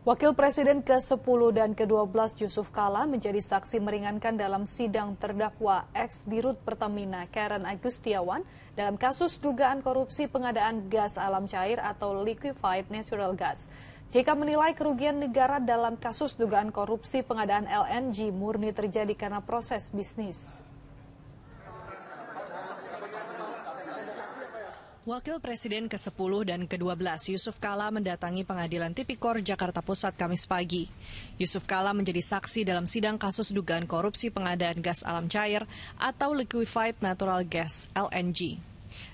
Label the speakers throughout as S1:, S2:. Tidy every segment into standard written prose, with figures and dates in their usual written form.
S1: Wakil Presiden ke-10 dan ke-12 Yusuf Kala menjadi saksi meringankan dalam sidang terdakwa ex-Dirut Pertamina Karen Agustiawan dalam kasus dugaan korupsi pengadaan gas alam cair atau liquefied natural gas. JK menilai kerugian negara dalam kasus dugaan korupsi pengadaan LNG murni terjadi karena proses bisnis.
S2: Wakil Presiden ke-10 dan ke-12 Yusuf Kala mendatangi Pengadilan Tipikor Jakarta Pusat Kamis pagi. Yusuf Kala menjadi saksi dalam sidang kasus dugaan korupsi pengadaan gas alam cair atau liquefied natural gas (LNG)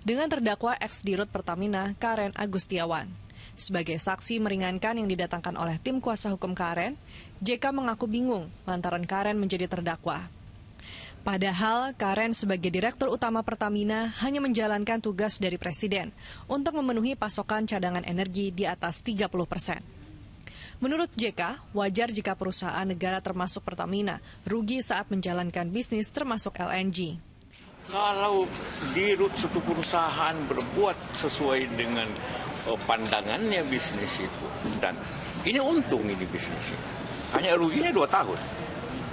S2: dengan terdakwa ex-Dirut Pertamina Karen Agustiawan. Sebagai saksi meringankan yang didatangkan oleh tim kuasa hukum Karen, JK mengaku bingung lantaran Karen menjadi terdakwa. Padahal Karen sebagai Direktur Utama Pertamina hanya menjalankan tugas dari Presiden untuk memenuhi pasokan cadangan energi di atas 30%. Menurut JK, wajar jika perusahaan negara termasuk Pertamina rugi saat menjalankan bisnis termasuk LNG.
S3: Kalau dirut suatu perusahaan berbuat sesuai dengan pandangannya bisnis itu, dan ini untung ini bisnis ini, hanya ruginya 2 tahun.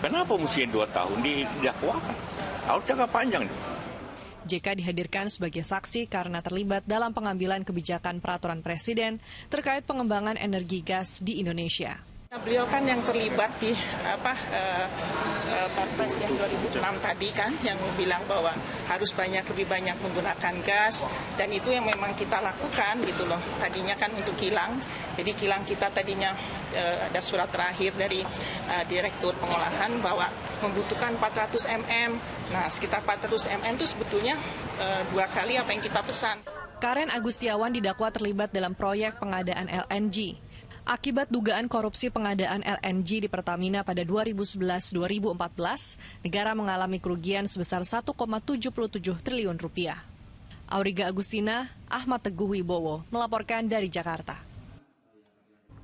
S3: Kenapa mesti 2 tahun didakwakan? Harus jangka panjang.
S2: JK dihadirkan sebagai saksi karena terlibat dalam pengambilan kebijakan peraturan Presiden terkait pengembangan energi gas di Indonesia.
S4: Beliau kan yang terlibat di Perpres yang 2006 tadi kan, yang bilang bahwa harus lebih banyak menggunakan gas, dan itu yang memang kita lakukan gitu loh. Tadinya kan untuk kilang, jadi kilang kita tadinya ada surat terakhir dari Direktur Pengolahan bahwa membutuhkan 400 mm. Nah, sekitar 400 mm itu sebetulnya 2 kali apa yang kita pesan.
S2: Karen Agustiawan didakwa terlibat dalam proyek pengadaan LNG. Akibat dugaan korupsi pengadaan LNG di Pertamina pada 2011-2014, negara mengalami kerugian sebesar 1,77 triliun rupiah. Auriga Agustina, Ahmad Teguh Wibowo melaporkan dari Jakarta.